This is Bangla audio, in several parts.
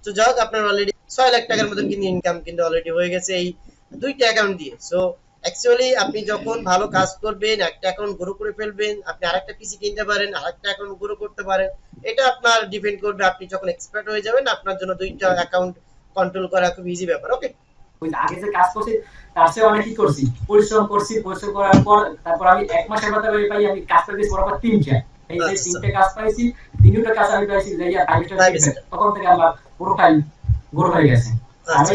তো যাই হোক আপনার অলরেডি 6 লাখ টাকার মতন কিন্তু ইনকাম কিন্তু অলরেডি হয়ে গেছে এই দুইটা অ্যাকাউন্ট দিয়ে। সো অ্যাকচুয়ালি আপনি যখন ভালো কাজ করবেন, একটা অ্যাকাউন্ট গ্রো করে ফেলবেন, আপনি আরেকটা পিসি কিনতে পারেন, আরেকটা অ্যাকাউন্ট গ্রো করতে পারেন। এটা আপনার ডিপেন্ড করবে, আপনি যখন এক্সপার্ট হয়ে যাবেন আপনার জন্য দুইটা অ্যাকাউন্ট কন্ট্রোল করা খুব ইজি ব্যাপার। ওকে, ওই আগে যে কাজ করছি তার চেয়ে অনেক কি করছি, পরিশ্রম করার পর তারপর আমি 1 মাসের মাথায় পাই আমি কাজ পেয়েছি বরাবর 3টা। এই যে 3টে কাজ পাইছি, 3টা কাজ আমি পাইছি যাইয়া 5 স্টার। তখন থেকে আমার প্রোফাইল গ্রো হয়ে গেছে। আমি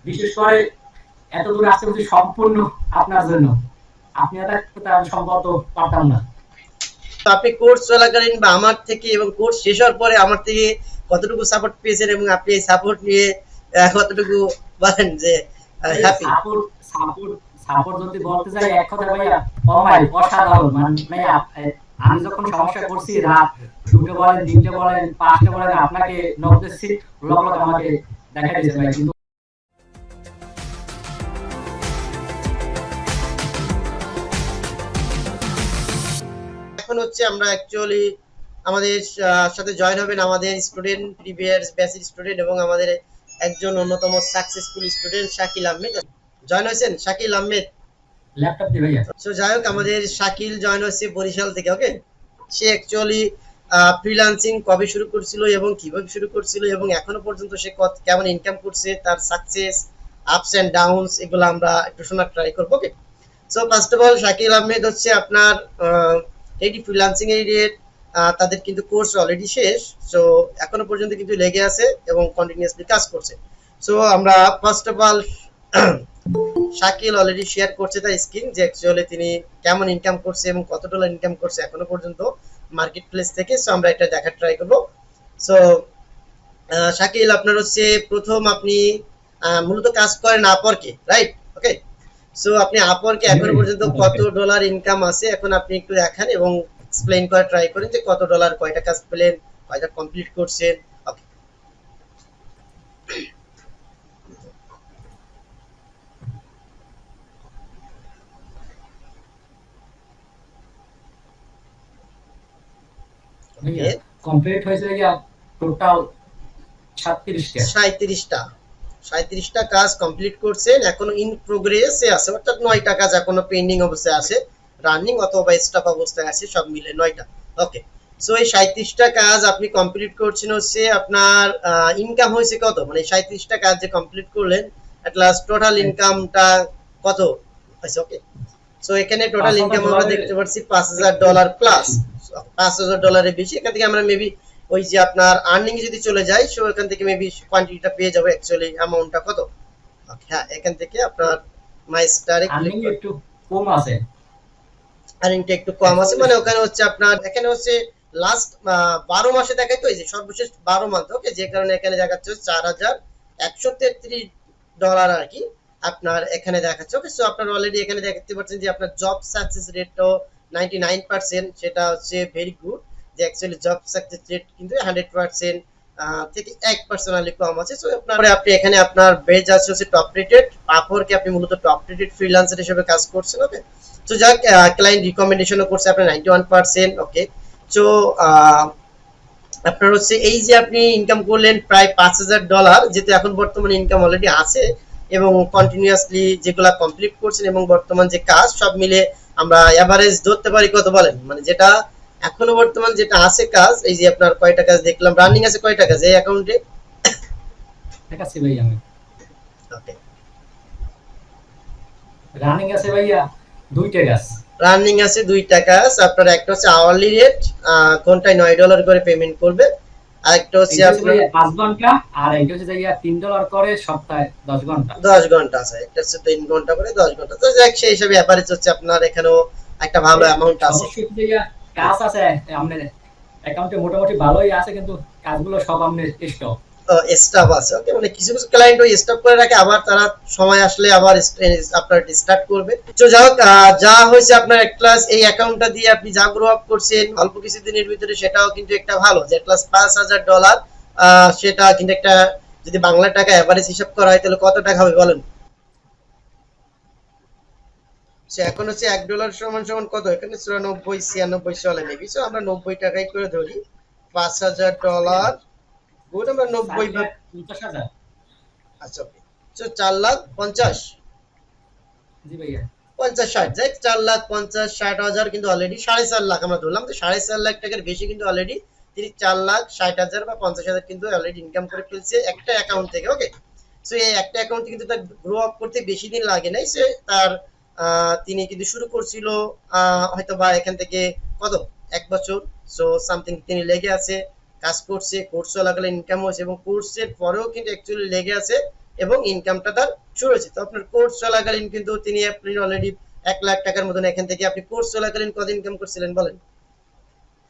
বিশেষ করে এত দূর আসতে হচ্ছে সম্পূর্ণ আপনার জন্য। আপনি এটা সম্ভবত পারতাম না। তো আপনি কোর্স চলাকালীন বা আমার থেকে এবং কোর্স শেষ হওয়ার পরে আমার থেকে কতটুকু সাপোর্ট পেয়েছেন এবং আপনি এই সাপোর্ট নিয়ে কতটুকু বলেন যে হ্যাপি? সাপোর্ট যদি বলতে যাই এক কথা ভাইয়া, অসাধারণ। মানে আমি যখন সমস্যা করছি, রাত 2টা বলেন, 3টা বলেন, 5টা বলেন, আপনাকে নক দিচ্ছি, লগ আমাকে দেখা দিয়েছে ভাই। কিন্তু এখন হচ্ছে আমরা অ্যাকচুয়ালি আমাদের সাথে জয়েন হবেন আমাদের স্টুডেন্ট, প্রিভিয়াস ব্যাচের স্টুডেন্ট এবং আমাদের একজন অন্যতম successful student Shakil Ahmed. Join হয়েছেন শাকিল আহমেদ? ল্যাপটপ দিয়ে ভাইয়া। সো যাই হোক আমাদের শাকিল জয়েন হয়েছে বরিশাল থেকে। ওকে, সে অ্যাকচুয়ালি ফ্রিল্যান্সিং কবে শুরু করছিল এবং কিভাবে শুরু করছিল এবং এখনো পর্যন্ত সে কেমন ইনকাম করছে, তার সাকসেস, আপস এন্ড ডাউনস, এগুলো আমরা একটু শোনার ট্রাই করবো। Okay, so first of all Shakil Ahmed হচ্ছে আপনার KD ফ্রিল্যান্সিং এইডের তাদের কিন্তু কোর্স অলরেডি শেষ। সো এখনো পর্যন্ত কিন্তু লেগে আছে এবং কন্টিনিউয়াসলি কাজ করছে। সো আমরা first of all Shakil already share করছে তার স্ক্রিন যে অ্যাকচুয়ালি তিনি কেমন ইনকাম করছে এবং কত ডলার ইনকাম করছে এখনো পর্যন্ত মার্কেট প্লেস থেকে। সো আমরা এটা দেখার ট্রাই করবো। সো শাকিল, আপনার হচ্ছে প্রথম আপনি মূলত কাজ করেন আপওয়ার্কে, রাইট? ওকে, সো আপনি আপওয়ার্কে এখনো পর্যন্ত কত ডলার ইনকাম আছে এখন আপনি একটু দেখান এবং এক্সপ্লেইন করা ট্রাই করেন যে কত ডলার, কয়টা কাজ পেলেন, কয়টা কমপ্লিট করছেন। ওকে, কমপ্লিট হয়েছে গিয়া টোটাল 37টা কাজ কমপ্লিট করছেন, এখনো ইন প্রোগ্রেসে আছে, অর্থাৎ 9টা কাজ এখনো পেন্ডিং অবস্থায় আছে, রানিং অথবা স্টপ অবস্থায় আছে, সব মিলে 9টা। ওকে, সো এই 37টা কাজ আপনি কমপ্লিট করছেন হচ্ছে আপনার ইনকাম হয়েছে কত, মানে 37টা কাজ যে কমপ্লিট করলেন এট লাস্ট টোটাল ইনকামটা কত হয়েছে? ওকে, সো এখানে টোটাল ইনকাম আমরা দেখতে পাচ্ছি $5,000 প্লাস, $5,000 বেশি। এখান থেকে আমরা মেবি ওই যে আপনার আর্নিং যদি চলে যায়, সো এখান থেকে মেবি কোয়ান্টিটিটা পেয়ে যাবে অ্যাকচুয়ালি অ্যামাউন্টটা কত। হ্যাঁ, এখান থেকে আপনার মাই স্টারে আর্নিং একটু কম আছে, আর্নিংটা একটু কম আছে, মানে ওখানে হচ্ছে আপনার এখানে হচ্ছে লাস্ট 12 মাসে দেখায় তো, এই যে সর্বশেষ 12 মাস। ওকে, যে কারণে এখানে দেখাচ্ছে $4,133 আর কি আপনার এখানে দেখাচ্ছে। ওকে, সো আপনার অলরেডি এখানে দেখতে পাচ্ছেন যে আপনার জব সাকসেস রেটও 99%, সেটা হচ্ছে ভেরি গুড। যে অ্যাকচুয়ালি জব সাকসেস রেট কিন্তু 100% থেকে 1% কম আছে। সো আপনার আপনি এখানে আপনার বেজ আছে হচ্ছে টপ রেটেড, আপওয়ার্কে আপনি মূলত টপ রেটেড ফ্রিল্যান্সার হিসেবে কাজ করছেন। ওকে, তো যাক ক্লায়েন্ট রিকমেন্ডেশনও করছে আপনার 91%। ওকে, সো আপনার হচ্ছে এই যে আপনি ইনকাম করলেন প্রায় $5,000, যেহেতু এখন বর্তমানে ইনকাম অলরেডি আছে এবং কন্টিনিউয়াসলি যেগুলা কমপ্লিট করছেন এবং বর্তমান যে কাজ সব মিলে আমরা এভারেজ ধরতে পারি কত বলেন, মানে যেটা এখনো বর্তমান যেটা আছে কাজ, এই যে আপনার কয়টা কাজ দেখলাম রানিং আছে, কয়টা কাজ এই অ্যাকাউন্টে দেখাচ্ছি ভাই আমি। ওকে, রানিং আছে ভাইয়া 2টা কাজ, রানিং আছে 2টা কাজ। আপনার একটা হচ্ছে আওয়ারলি রেট, ঘন্টায় $9 করে পেমেন্ট করবে, আর একটা হচ্ছে আপনার 5 ঘন্টা, আর একটা হচ্ছে যাইয়া $3 করে সপ্তাহে 10 ঘন্টা। 10 ঘন্টা আছে, একটা হচ্ছে 3 ঘন্টা করে 10 ঘন্টা। তো যাক সেই হিসাবে এভারেজ হচ্ছে আপনার এখানেও একটা ভালো অ্যামাউন্ট আছে। অবশ্যই যাইয়া কাজ আছে আমাদের অ্যাকাউন্টে মোটামুটি ভালোই আছে, কিন্তু কাজগুলো সব আমাদের স্টক স্টাফ আছে। ওকে, মানে কিছু কিছু ক্লায়েন্ট ওই স্টপ করে রাখে, আবার তারা সময় আসলে আবার আপনার স্টার্ট করবে। তো যাই হোক, যা হয়েছে আপনার এক ক্লাস এই অ্যাকাউন্টটা দিয়ে আপনি যা গ্রো আপ করছেন অল্প কিছুদিনের ভিতরে, সেটাও কিন্তু একটা ভালো যে ক্লাস $5,000, সেটা কিন্তু একটা যদি বাংলা টাকা এভারেজ হিসাব করা হয় তাহলে কত টাকা হবে বলেন? এখন হচ্ছে $1 সমান সমান কত, এখানে 94 96 চলে মেবি। সো আমরা 90 টাকাই করে ধরি, $5,000 ওটা আমরা 90 বা 4,50,000। আচ্ছা ওকে। সো 4,50,000 জি ভাইয়া। 50-60 যাই 4,50,000-60,000 কিন্তু অলরেডি 4.5 লাখ আমরা ধরলাম, তো 4.5 লাখ টাকার বেশি কিন্তু অলরেডি তিনি 4,60,000 বা 50,000 কিন্তু অলরেডি ইনকাম করে ফেলছে একটা অ্যাকাউন্ট থেকে। ওকে, সো এই একটা অ্যাকাউন্টে কিন্তু তার গ্রো আপ করতে বেশি দিন লাগে নাই। সে তার তিনি কিন্তু শুরু করছিল হয়তো বা এখান থেকে কত 1 বছর, সো সামথিং তিনি লেগে আছে, কাজ করছে, কোর্স চলাকালীন ইনকাম হয়েছে এবং কোর্সের পরেও কিন্তু অ্যাকচুয়ালি লেগে আছে এবং ইনকামটা তার শুরু হয়েছে। তো আপনার কোর্স চলাকালীন কিন্তু তিনি আপনি অলরেডি 1 লাখ টাকার মতন এখান থেকে আপনি কোর্স চলাকালীন কত ইনকাম করছিলেন বলেন?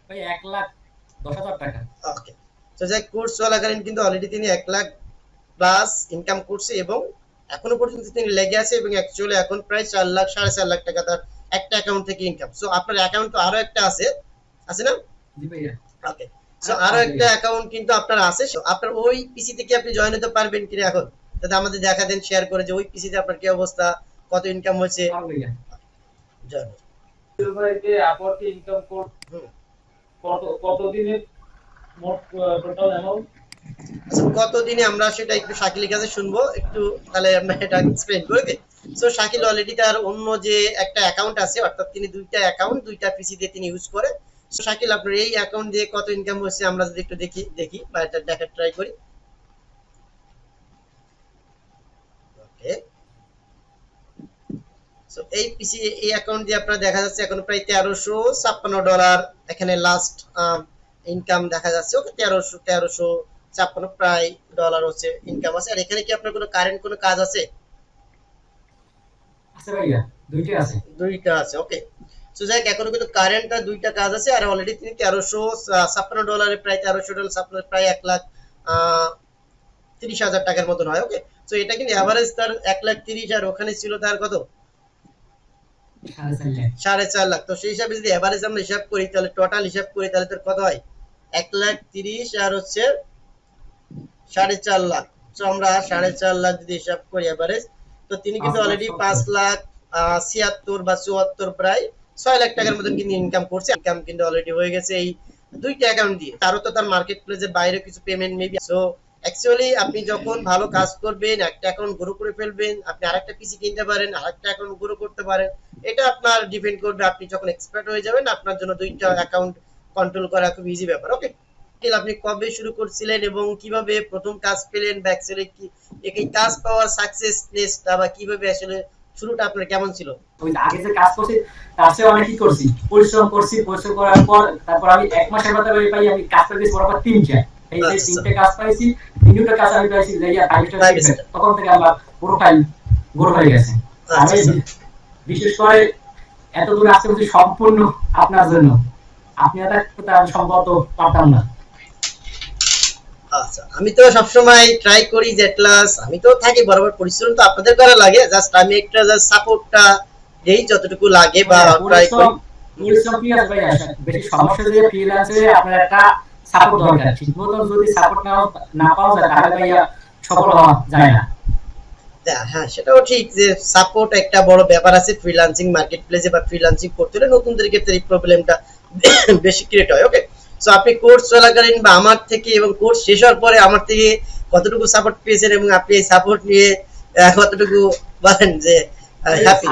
ভাই 1,10,000 টাকা। ওকে, তো যাই কোর্স চলাকালীন কিন্তু অলরেডি তিনি 1 লাখ প্লাস ইনকাম করছে এবং এখনো পর্যন্ত তিনি লেগে আছে এবং অ্যাকচুয়ালি এখন প্রায় 4 লাখ 4.5 লাখ টাকা তার একটা অ্যাকাউন্ট থেকে ইনকাম। সো আপনার অ্যাকাউন্ট তো আরো একটা আছে, আছে না? জি ভাইয়া। ওকে, সো আরো একটা অ্যাকাউন্ট কিন্তু আপনার আছে। So, আপনার ওই পিসি থেকে আপনি জয়েন হতে পারবেন কিনা এখন, যাতে আমাদের দেখা দেন শেয়ার করে যে ওই পিসিতে আপনার কি অবস্থা, কত ইনকাম হয়েছে। ভাইয়া জয়েন। ভাই যে আপওয়ার্কে ইনকাম কত দিনে মোট টোটাল অ্যামাউন্ট? আচ্ছা, কতদিনে আমরা সেটা একটু শাকিলের কাছে শুনবো একটু, তাহলে আমরা এটা এক্সপ্লেইন করবে। সো শাকিল অলরেডি তার অন্য যে একটা অ্যাকাউন্ট আছে, অর্থাৎ তিনি দুইটা অ্যাকাউন্ট দুইটা পিসি দিয়ে তিনি ইউজ করে। সো শাকিল আপনার এই অ্যাকাউন্ট দিয়ে কত ইনকাম হচ্ছে আমরা যদি একটু দেখি বা এটা দেখার ট্রাই করি। ওকে, সো এই পিসি এই অ্যাকাউন্ট দিয়ে আপনার দেখা যাচ্ছে এখন প্রায় $1356 এখানে লাস্ট ইনকাম দেখা যাচ্ছে। ওকে, 1356 প্রায় ডলার হচ্ছে ইনকাম আছে। আর এখানে কি আপনার কোনো কারেন্ট কোনো কাজ আছে? আছে ভাইয়া, দুইটাই আছে। দুইটা আছে। ওকে, সো যাই হোক, এখনো কিন্তু কারেন্টটা দুইটা কাজ আছে আর অলরেডি তিনি $1356 প্রায় $1356 প্রায় 1,30,000 টাকার মতন হয়। ওকে, সো এটা কিন্তু অ্যাভারেজ তার 1,30,000 আর ওখানে ছিল তার কত 4.5 লাখ। 4.5 লাখ। তো সেই হিসাবে যদি এভারেজ আমরা হিসাব করি তাহলে টোটাল হিসাব করি তাহলে তার কত হয় 1,30,000 আর হচ্ছে 4.5 লাখ। তো আমরা 4.5 লাখ যদি হিসাব করি এভারেজ, তো তিনি কিন্তু অলরেডি 5,76,000 বা 74 প্রায় 6 লাখ টাকার মতন কিন্তু ইনকাম করছে। ইনকাম কিন্তু অলরেডি হয়ে গেছে এই দুইটা অ্যাকাউন্ট দিয়ে। তারও তো তার মার্কেট প্লেসের বাইরে কিছু পেমেন্ট মেবি। সো অ্যাকচুয়ালি আপনি যখন ভালো কাজ করবেন, একটা অ্যাকাউন্ট গ্রো করে ফেলবেন, আপনি আরেকটা পিসি কিনতে পারেন, আরেকটা অ্যাকাউন্ট গ্রো করতে পারেন। এটা আপনার ডিপেন্ড করবে, আপনি যখন এক্সপার্ট হয়ে যাবেন আপনার জন্য দুইটা অ্যাকাউন্ট কন্ট্রোল করা খুব ইজি ব্যাপার। ওকে, আপনি কবে শুরু করছিলেন এবং কিভাবে প্রথম কাজ পেলেন বা অ্যাকচুয়ালি কি এই কাজ পাওয়ার সাকসেসনেসটা বা কিভাবে আসলে শুরুটা আপনার কেমন ছিল? ওই আগে যে কাজ করছি তার চেয়ে অনেক কি করছি, পরিশ্রম করছি। পরিশ্রম করার পর তারপর আমি 1 মাসের মাথায় পাই আমি কাজ পেয়েছি বরাবর 3টা। এই যে 3টে কাজ পাইছি, 3টা কাজ আমি পাইছি যে 5 স্টার ফিডব্যাক। তখন থেকে আমার প্রোফাইল গ্রো হয়ে গেছে। আমি বিশেষ করে এত দূর আসতে হচ্ছে সম্পূর্ণ আপনার জন্য। আপনি এটা সম্ভবত পারতাম না। আচ্ছা, আমি তো সবসময় ট্রাই করি যে ক্লাস আমি তো থাকি বরাবর, পরিশ্রম তো আপনাদের করা লাগে, জাস্ট আমি একটা জাস্ট সাপোর্টটা দেই যতটুকু লাগে বা ট্রাই করি। পরিশ্রম কি আছে ভাই, বেশি সমস্যা যে ফ্রিল্যান্সে আপনার একটা সাপোর্ট দরকার। ঠিকমতো যদি সাপোর্ট না পাওয়া যায় তাহলে ভাইয়া সফল হওয়া যায় না। হ্যাঁ, সেটাও ঠিক যে সাপোর্ট একটা বড় ব্যাপার আছে ফ্রিল্যান্সিং মার্কেট প্লেসে বা ফ্রিল্যান্সিং করতে হলে নতুনদের ক্ষেত্রে এই প্রবলেমটা বেশি ক্রিয়েট হয়। ওকে, সো আপনি কোর্স চলাকালীন বা আমার থেকে এবং কোর্স শেষ হওয়ার পরে আমার থেকে কতটুকু সাপোর্ট পেয়েছেন এবং আপনি এই সাপোর্ট নিয়ে কতটুকু বলেন যে হ্যাপি?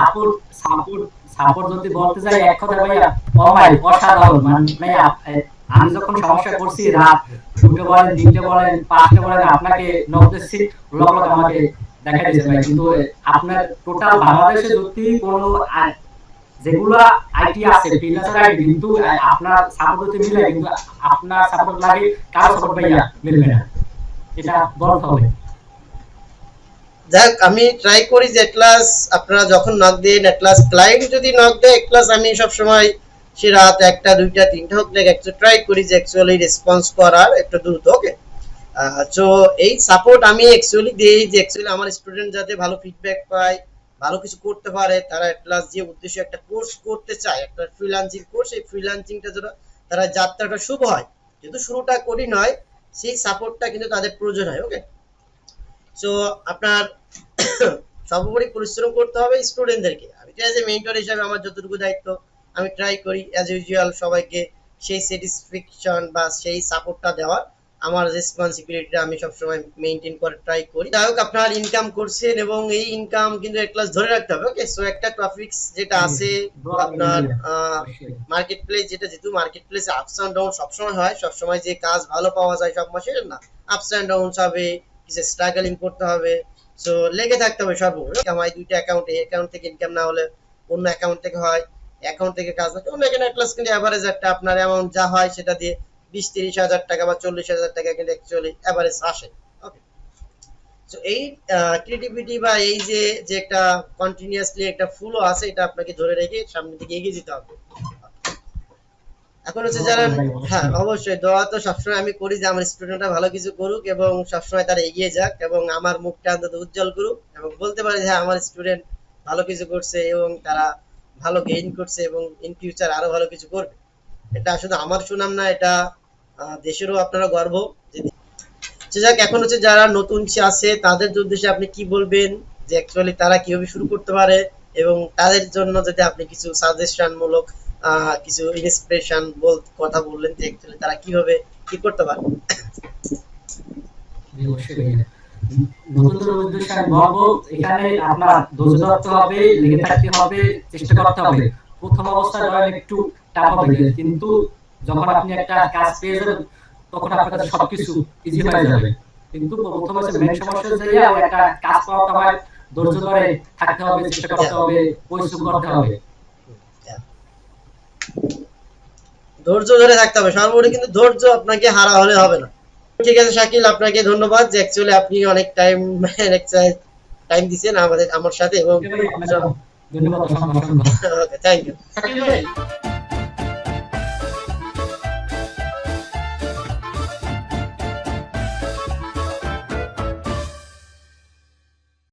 সাপোর্ট যদি বলতে যাই এক কথা ভাইয়া, অসাধারণ। মানে আমি যখন সমস্যা করছি রাত 2টা বলেন 3টা বলেন 5টা বলেন আপনাকে নক দিচ্ছি, লগ আমাকে দেখাই দিয়েছে ভাই। কিন্তু আপনার টোটাল বাংলাদেশে যদি কোনো যেগুলো আইটি আছে ফ্রিল্যান্সার আইটি, কিন্তু আপনার সাপোর্ট যদি মিলে, কিন্তু আপনার সাপোর্ট লাগে কারো সাপোর্ট ভাইয়া মিলবে না, এটা বলতে হবে। যাক, আমি ট্রাই করি যে ক্লাস আপনারা যখন নক দেন ক্লাস ক্লায়েন্ট যদি নক দেয় ক্লাস আমি সব সময় সে রাত 1টা 2টা 3টা হোক লাগে একটু ট্রাই করি যে অ্যাকচুয়ালি রেসপন্স করার একটু দ্রুত। ওকে, তো এই সাপোর্ট আমি অ্যাকচুয়ালি দেই যে অ্যাকচুয়ালি আমার স্টুডেন্ট যাতে ভালো ফিডব্যাক পায়, ভালো কিছু করতে পারে, তারা ক্লাস যে উদ্দেশ্যে একটা কোর্স করতে চায়, একটা ফ্রিল্যান্সিং কোর্স, এই ফ্রিল্যান্সিংটা যেন তারা যাত্রাটা শুভ হয়, যেহেতু শুরুটা কঠিন হয়, সেই সাপোর্টটা কিন্তু তাদের প্রয়োজন হয়। ওকে, সো আপনার সর্বোপরি পরিশ্রম করতে হবে স্টুডেন্টদেরকে। আমি তো এজ এ মেন্টর হিসাবে আমার যতটুকু দায়িত্ব আমি ট্রাই করি অ্যাজ ইউজুয়াল সবাইকে সেই স্যাটিসফ্যাকশন বা সেই সাপোর্টটা দেওয়ার। আমার রেসপন্সিবিলিটিটা আমি সবসময় মেনটেন করে ট্রাই করি। যাই হোক, আপনার ইনকাম করছেন এবং এই ইনকাম কিন্তু এক ক্লাস ধরে রাখতে হবে। ওকে, সো একটা টপিকস যেটা আছে আপনার মার্কেট প্লেস, যেটা যেহেতু মার্কেট প্লেসে আপস অ্যান্ড ডাউন সবসময় হয়, সবসময় যে কাজ ভালো পাওয়া যায় সব মাসে না, আপস অ্যান্ড ডাউনস হবে, কিছু স্ট্রাগলিং করতে হবে। সো লেগে থাকতে হবে সর্বোচ্চ। আমার দুইটা অ্যাকাউন্ট, এই অ্যাকাউন্ট থেকে ইনকাম না হলে অন্য অ্যাকাউন্ট থেকে হয়, অ্যাকাউন্ট থেকে কাজ না অন্য এখানে ক্লাস কিন্তু অ্যাভারেজ একটা আপনার অ্যামাউন্ট যা হয় সেটা দিয়ে 20-30 হাজার টাকা বা 40 হাজার টাকা কিন্তু অ্যাকচুয়ালি অ্যাভারেজ আসে। ওকে, সো এই ক্রিয়েটিভিটি বা এই যে যে একটা কন্টিনিউয়াসলি একটা ফ্লো আছে, এটা আপনাকে ধরে রেখে সামনের দিকে এগিয়ে যেতে হবে। এখন হচ্ছে যারা, হ্যাঁ অবশ্যই দোয়া তো সবসময় আমি করি যে আমার স্টুডেন্টরা ভালো কিছু করুক এবং সবসময় তারা এগিয়ে যাক এবং আমার মুখটা অন্তত উজ্জ্বল করুক এবং বলতে পারে যে হ্যাঁ আমার স্টুডেন্ট ভালো কিছু করছে এবং তারা ভালো গেইন করছে এবং ইন ফিউচার আরো ভালো কিছু করবে। এটা শুধু আমার সুনাম না, এটা দেশেরও আপনারা গর্ব। যাক, এখন হচ্ছে যারা নতুন আছে তাদের উদ্দেশ্যে আপনি কি বলবেন, যে অ্যাকচুয়ালি তারা কিভাবে শুরু করতে পারে এবং তাদের জন্য যদি আপনি কিছু সাজেশন মূলক কিছু ইন্সপিরেশন কথা বললেন যে অ্যাকচুয়ালি তারা কিভাবে কি করতে পারে। নতুনদের উদ্দেশ্যে আমি বলবো, এখানে আপনার ধৈর্য ধরতে হবে, লেগে থাকতে হবে, চেষ্টা করতে হবে। প্রথম অবস্থায় ধরেন একটু টাফ হবে, কিন্তু যখন আপনি একটা কাজ পেয়ে যাবেন তখন আপনার কাছে সবকিছু ইজি হয়ে যাবে। কিন্তু প্রথম হচ্ছে মেন সমস্যা হচ্ছে যে একটা কাজ পাওয়াটা হয়, ধৈর্য ধরে থাকতে হবে, চেষ্টা করতে হবে, পরিশ্রম করতে হবে। ধৈর্য ধরে থাকতে হবে সর্বোপরি, কিন্তু ধৈর্য আপনাকে হারা হলে হবে না। ঠিক আছে শাকিল, আপনাকে ধন্যবাদ যে অ্যাকচুয়ালি আপনি অনেক টাইম দিয়েছেন আমার সাথে এবং ধন্যবাদ। থ্যাংক ইউ শাকিল ভাই।